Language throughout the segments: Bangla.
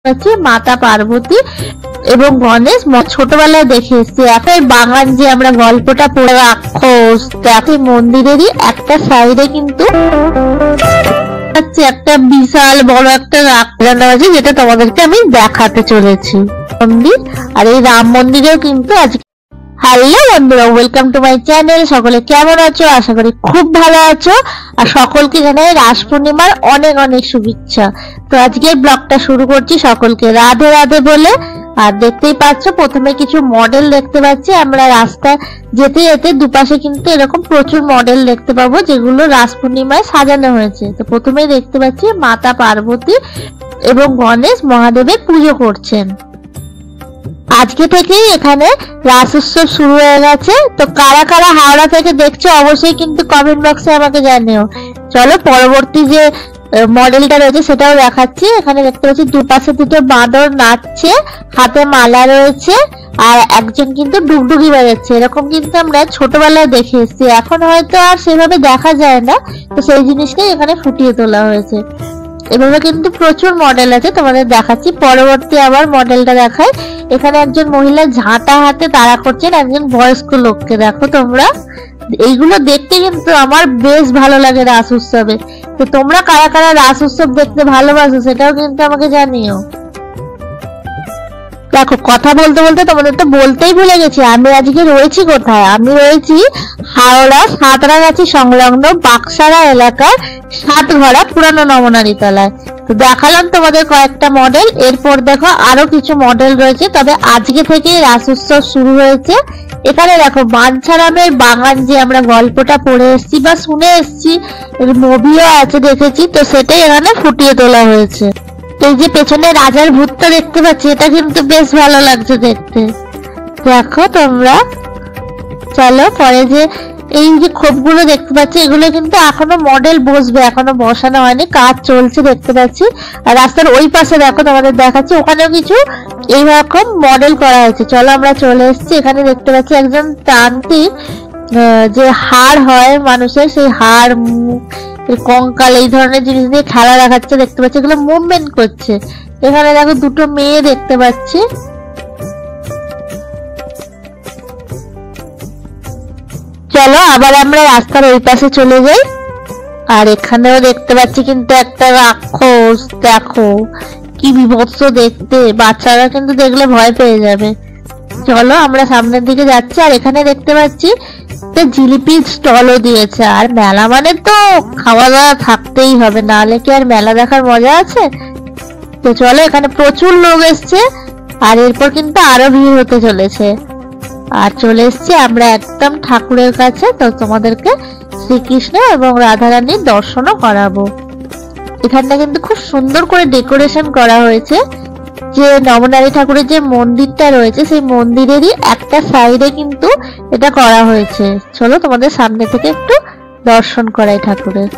হচ্ছে মাতা পার্বতী এবং গণেশ ছোটবেলায় দেখে এসেছি। এখন বাঙাল যে আমরা গল্পটা পড়ে রাক্ষস দেখে মন্দিরেরই একটা সাইডে কিন্তু একটা বিশাল বড় একটা রাক্ষস আছে, যেটা তোমাদেরকে আমি দেখাতে চলেছি মন্দির। আর এই রাম মন্দিরেও কিন্তু আজকে হ্যালো বন্ধুরা, ওয়েলকাম টু মাই চ্যানেল। সকলে কেমন আছো? আশা করি খুব ভালো আছো। আর সকলকে জানাই রাস পূর্ণিমার অনেক অনেক শুভেচ্ছা। তো আজকের ব্লগটা শুরু করছি সকলকে রাধে রাধে বলে। আর দেখতেই পাচ্ছ প্রথমে কিছু মডেল দেখতে পাচ্ছি। আমরা রাস্তায় যেতে যেতে দুপাশে কিন্তু এরকম প্রচুর মডেল দেখতে পাবো, যেগুলো রাস পূর্ণিমায় সাজানো হয়েছে। তো প্রথমেই দেখতে পাচ্ছি মাতা পার্বতী এবং গণেশ মহাদেবের পুজো করছেন। আজকে থেকেই এখানে রাস উৎসব শুরু হয়ে গেছে। তো কারা কারা হাওড়া থেকে দেখছো অবশ্যই কিন্তু কমেন্ট বক্সে আমাকে জানিও। চলো পরবর্তী যে মডেলটা রয়েছে সেটাও দেখাচ্ছি। এখানে দেখতে পাচ্ছি দুপাশে দুটো বাঁদর নাচছে, হাতে মালা রয়েছে, আর একজন কিন্তু ডুগডুগি বাজাচ্ছে। এরকম কিন্তু আমরা ছোটবেলায় দেখে এসেছি, এখন হয়তো আর সেভাবে দেখা যায় না। তো সেই জিনিসটাই এখানে ফুটিয়ে তোলা হয়েছে। এভাবে কিন্তু প্রচুর মডেল আছে, তোমাদের দেখাচ্ছি। পরবর্তী আবার মডেলটা দেখায়। এখানে একজন মহিলা ঝাঁটা হাতে তাড়া করছেন একজন বয়স্ক লোককে। দেখো তোমরা, এইগুলো দেখতে কিন্তু আমার বেশ ভালো লাগে রাস উৎসবে। তো তোমরা কারা কারা রাস উৎসব দেখতে ভালোবাসো সেটাও কিন্তু আমাকে জানিও। দেখো কথা বলতে বলতে তোমাদের তো বলতেই ভুলে গেছি, আমি আজকে রয়েছি কোথায়। আমি রয়েছি হাওড়া সাঁতরাগাছি সংলগ্ন বাক্সারা এলাকার সাতঘরা পুরানো নমনারী তলায়। তো দেখালাম তোমাদের কয়েকটা মডেল। এরপর দেখো আরো কিছু মডেল রয়েছে, তবে আজকে থেকে রাস উৎসব শুরু হয়েছে। এখানে দেখো বাঞ্ছারামের বাগান যে আমরা গল্পটা পড়ে এসেছি বা শুনে এসেছি, মুভিও আছে দেখেছি, তো সেটাই এখানে ফুটিয়ে তোলা হয়েছে। এই যে পেছনে রাজার ভূতটা দেখতে পাচ্ছি, এটা কিন্তু বেশ ভালো লাগছে দেখতে। দেখো তোমরা, চলো পরে যে এই যে খোপগুলো দেখতে পাচ্ছি, এগুলো কিন্তু এখনো মডেল বসবে, এখনো বসানো হয়নি, কাজ চলছে দেখতে পাচ্ছি। আর রাস্তার ওই পাশে দেখো তোমাদের দেখাচ্ছি, ওখানেও কিছু এইরকম মডেল করা হয়েছে। চলো আমরা চলে এসেছি। এখানে দেখতে পাচ্ছি একজন তান্ত্রিক যে হাড় হয় মানুষের, সেই হাড় কঙ্কাল এই ধরনের জিনিস দিয়ে খেলা দেখাচ্ছে দেখতে পাচ্ছি, এগুলো মুভমেন্ট করছে। এখানে দেখো দুটো মেয়ে দেখতে পাচ্ছি। চলো আবার আমরা রাস্তার ওই পাশে চলে যাই। আর এখানেও দেখতে পাচ্ছি কিন্তু একটা রাক্ষস, দেখো কি বিভৎস দেখতে, বাচ্চারা কিন্তু দেখলে ভয় পেয়ে যাবে। চলো আমরা সামনের দিকে যাচ্ছি। আর এখানে দেখতে পাচ্ছি জিলিপির স্টলও দিয়েছে। আর মেলা মানে তো খাওয়া দাওয়া থাকতেই হবে, নাহলে কি আর মেলা দেখার মজা আছে। তো চলো, এখানে প্রচুর লোক এসছে, আর এরপর কিন্তু আরো ভিড় হতে চলেছে। আর চলে এসছি আমরা একদম ঠাকুরের কাছে। তো তোমাদেরকে শ্রীকৃষ্ণ এবং রাধারানীর দর্শনও করাবো। এখানটা কিন্তু খুব সুন্দর করে ডেকোরেশন করা হয়েছে। যে নবনারী ঠাকুরের যে মন্দিরটা রয়েছে, সেই মন্দিরেরই একটা সাইডে কিন্তু এটা করা হয়েছে। চলো তোমাদের সামনে থেকে একটু দর্শন করাই ঠাকুরের।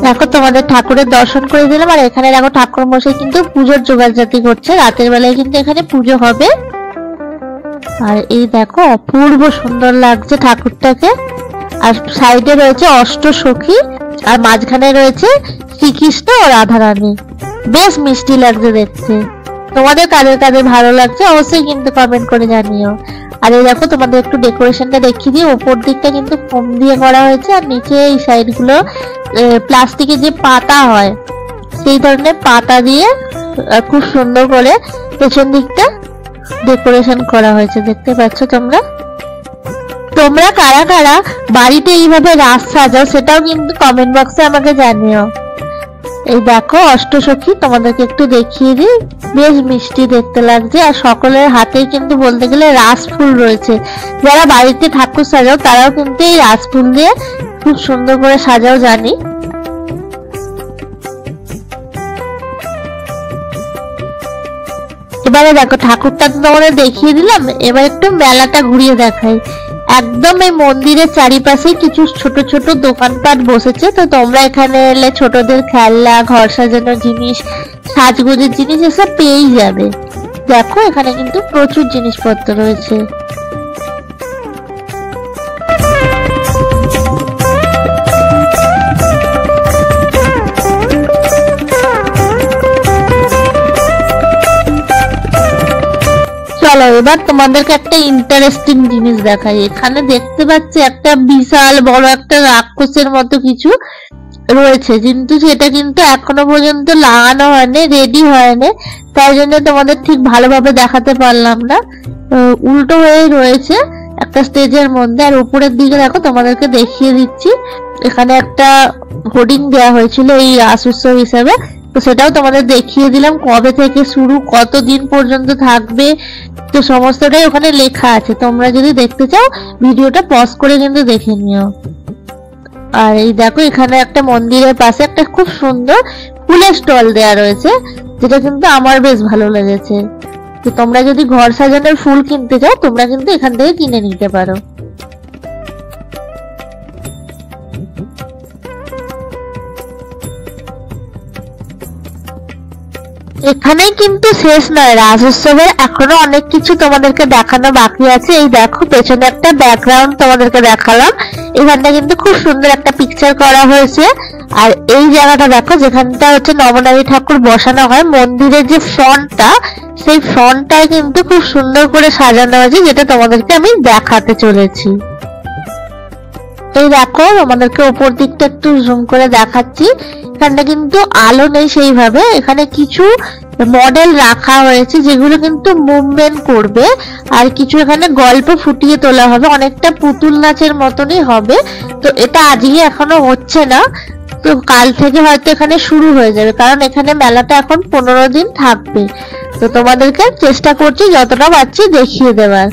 দেখো তোমাদের ঠাকুরের দর্শন করে দিলাম। আর এখানে দেখো ঠাকুর মশাই কিন্তু পুজোর জোগাড়জাতি করছে, রাতের বেলায় কিন্তু এখানে পুজো হবে। আর এই দেখো অপূর্ব সুন্দর লাগছে ঠাকুরটাকে। আর সাইডে রয়েছে অষ্টসখী, আর মাঝখানে রয়েছে শ্রীকৃষ্ণ ও রাধারানী। বেশ মিষ্টি লাগছে দেখতে। তোমাদের কাদের কাদের ভালো লাগছে অবশ্যই কিন্তু কমেন্ট করে জানিও। আর এই দেখো তোমাদের একটু ডেকোরেশনটা দেখিয়ে দিই। উপর দিকটা কিন্তু ফোম দিয়ে করা হয়েছে, আর নিচে এই সাইড গুলো প্লাস্টিকের যে পাতা হয় সেই ধরনের পাতা দিয়ে খুব সুন্দর করে পেছন দিকটা ডেকোরেশন করা হয়েছে দেখতে পাচ্ছ তোমরা। তোমরা কারা কারা বাড়িতে এইভাবে রাস সাজাও সেটাও কিন্তু কমেন্ট বক্সে আমাকে জানিও। এই দেখো অষ্টসখী তোমাদেরকে একটু দেখিয়ে দিই, বেশ মিষ্টি দেখতে লাগছে। আর সকলের হাতেই কিন্তু বলতে গেলে রাস ফুল রয়েছে। যারা বাড়িতে ঠাকুর সাজাও তারাও কিন্তু এই রাস ফুল দিয়ে খুব সুন্দর করে সাজাও জানি। এবারে দেখো ঠাকুরটা তো তোমাদের দেখিয়ে দিলাম, এবার একটু মেলাটা ঘুরিয়ে দেখাই। একদম এই মন্দিরের চারিপাশে কিছু ছোট ছোট দোকানপাট বসেছে। তো তোমরা এখানে এলে ছোটদের খেলনা, ঘর সাজানোর জিনিস সাজগোজের জিনিস এসব পেয়েই যাবে। দেখো এখানে কিন্তু প্রচুর জিনিসপত্র রয়েছে। চলো এবার তোমাদেরকে একটা ইন্টারেস্টিং জিনিস দেখাই। এখানে দেখতে পাচ্ছি একটা বিশাল বড় একটা রাক্ষসের মতো কিছু রয়েছে, কিন্তু সেটা কিন্তু এখনো পর্যন্ত লাগানো হয়নি, রেডি হয়নি, তাই জন্য তোমাদের ঠিক ভালোভাবে দেখাতে পারলাম না। উল্টো হয়ে রয়েছে একটা স্টেজের মধ্যে। আর উপরের দিকে দেখো তোমাদেরকে দেখিয়ে দিচ্ছি, এখানে একটা হোর্ডিং দেওয়া হয়েছিল এই রাস উৎসব হিসাবে, তো সেটাও তোমাদের দেখিয়ে দিলাম, কবে থেকে শুরু, কতদিন পর্যন্ত থাকবে, তো সমস্তটাই ওখানে লেখা আছে। তোমরা যদি দেখতে চাও ভিডিওটা পজ করে কিন্তু দেখে নিও। আর এই দেখো এখানে একটা মন্দিরের পাশে একটা খুব সুন্দর ফুলের স্টল দেওয়া রয়েছে, যেটা কিন্তু আমার বেশ ভালো লেগেছে। তো তোমরা যদি ঘর সাজানোর ফুল কিনতে চাও তোমরা কিন্তু এখান থেকে কিনে নিতে পারো। এখানেই কিন্তু শেষ নয়, রাস উৎসবের এখনো অনেক কিছু তোমাদেরকে দেখানো বাকি আছে। এই দেখো পেছনে একটা ব্যাকগ্রাউন্ড তোমাদেরকে দেখালাম, এখানটা কিন্তু খুব সুন্দর একটা পিকচার করা হয়েছে। আর এই জায়গাটা দেখো যেখানটা হচ্ছে নবনারী ঠাকুর বসানো হয়, মন্দিরের যে ফ্রন্টটা, সেই ফ্রন্টটায় কিন্তু খুব সুন্দর করে সাজানো হয়েছে, যেটা তোমাদেরকে আমি দেখাতে চলেছি। এই দেখো আমাদেরকে উপর দিকটা একটু জুম করে দেখাচ্ছি, এখানটা কিন্তু আলো নেই সেইভাবে, এখানে কিছু মডেল রাখা হয়েছে যেগুলো কিন্তু মুভমেন্ট করবে, আর কিছু এখানে গল্প ফুটিয়ে তোলা হবে, অনেকটা পুতুল নাচের মতনই হবে। তো এটা আজকে এখনো হচ্ছে না, তো কাল থেকে হয়তো এখানে শুরু হয়ে যাবে, কারণ এখানে মেলাটা এখন 15 দিন থাকবে। তো তোমাদেরকে চেষ্টা করছি যতটা পারছি দেখিয়ে দেওয়ার।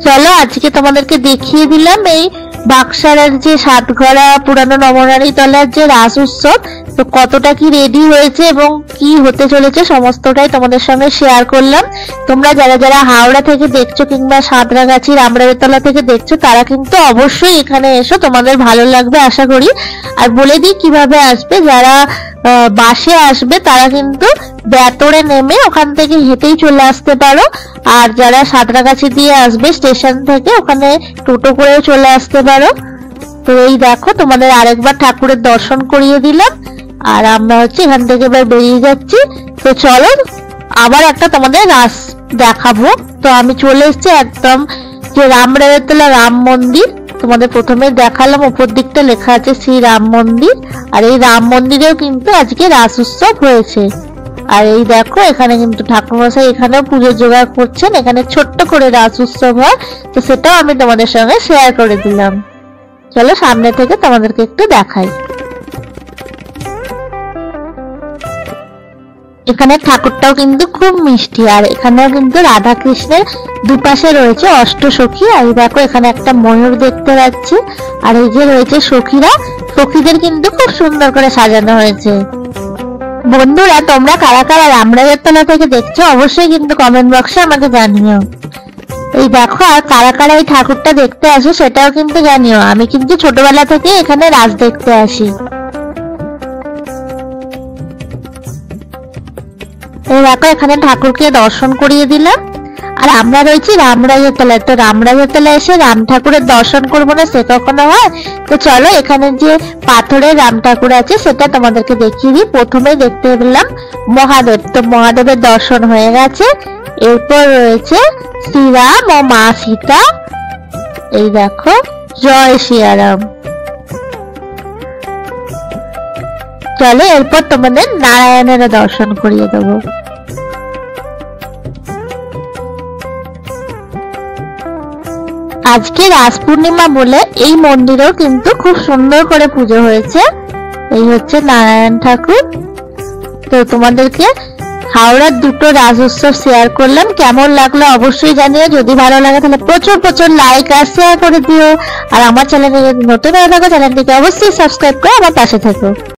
চলো আজকে তোমাদেরকে দেখিয়ে দিলাম এই বাক্সারের যে সাতঘরা পুরানো নবনারী তলার যে রাস উৎসব, তো কতটা কি রেডি হয়েছে এবং কি হতে চলেছে সমস্তটাই তোমাদের সঙ্গে শেয়ার করলাম। তোমরা যারা যারা হাওড়া থেকে দেখছো কিংবা সাঁতরাগাছি রামরাজতলা থেকে দেখছো তারা কিন্তু অবশ্যই এখানে এসো, তোমাদের ভালো লাগবে আশা করি। আর বলে দিই কিভাবে আসবে, যারা বাসে আসবে তারা কিন্তু বেতরে নেমে ওখান থেকে হেঁটেই চলে আসতে পারো, আর যারা সাঁতরাগাছি দিয়ে আসবে স্টেশন থেকে ওখানে টোটো করে চলে আসতে পারো। তো এই দেখো তোমাদের আরেকবার ঠাকুরের দর্শন করিয়ে দিলাম, আর আমরা হচ্ছে এখান থেকে এবার বেরিয়ে যাচ্ছি। তো চলো আবার একটা তোমাদের রাস দেখাবো। তো আমি চলে এসেছি একদম যে রামরাজতলা রাম মন্দির, তোমাদের প্রথমে দেখালাম উপর দিকটা লেখা আছে শ্রী রাম মন্দির, আর এই রাম মন্দিরেও কিন্তু আজকে রাস উৎসব হয়েছে। আর এই দেখো এখানে কিন্তু ঠাকুরমশাই এখানেও পুজো জোগাড় করছেন, এখানে ছোট্ট করে রাস উৎসব হয়, তো সেটাও আমি তোমাদের সঙ্গে শেয়ার করে দিলাম। চলো সামনে থেকে তোমাদেরকে একটু দেখাই। এখানে ঠাকুরটাও কিন্তু খুব মিষ্টি, আর এখানেও কিন্তু রাধা কৃষ্ণের দুপাশে রয়েছে অষ্টসখী। আর দেখো এখানে একটা ময়ূর দেখতে পাচ্ছি, আর এই যে রয়েছে সখীরা, সখীদের কিন্তু খুব সুন্দর করে সাজানো হয়েছে। বন্ধুরা তোমরা কারা কারা রামরাজতলা থেকে দেখছো অবশ্যই কিন্তু কমেন্ট বক্সে আমাকে জানিও। এই দেখো আর কারা কারা এই ঠাকুরটা দেখতে আসো সেটাও কিন্তু জানিও, আমি কিন্তু ছোটবেলা থেকে এখানে রাস দেখতে আসি। এই দেখো এখানে ঠাকুরকে দর্শন করিয়ে দিলাম, আর আমরা রয়েছি রামরাজতলায়। তো রামরাজতলায় এসে রাম ঠাকুরের দর্শন করবো না সে কখনো হয়? তো চলো এখানে যে পাথরের রাম ঠাকুর আছে সেটা তোমাদেরকে দেখিয়ে দিই। প্রথমে দেখতে পেলাম মহাদেব, তো মহাদেবের দর্শন হয়ে গেছে। এরপর রয়েছে শ্রীরাম ও মা সীতা, এই দেখো জয় শ্রীরাম। চলো এরপর তোমাদের নারায়ণের দর্শন করিয়ে দেবো। আজকে রাস পূর্ণিমা বলে এই মন্দিরেও কিন্তু খুব সুন্দর করে পুজো হয়েছে। এই হচ্ছে নারায়ণ ঠাকুর। তো তোমাদেরকে হাওড়ার দুটো রাজ উৎসব শেয়ার করলাম। কেমন লাগলো অবশ্যই জানিও। যদি ভালো লাগে তাহলে প্রচুর প্রচুর লাইক আর শেয়ার করে দিও। আর আমার চ্যানেলে যদি নতুন হয়ে থাকো চ্যানেলটিকে অবশ্যই সাবস্ক্রাইব করে আমার পাশে থেকো।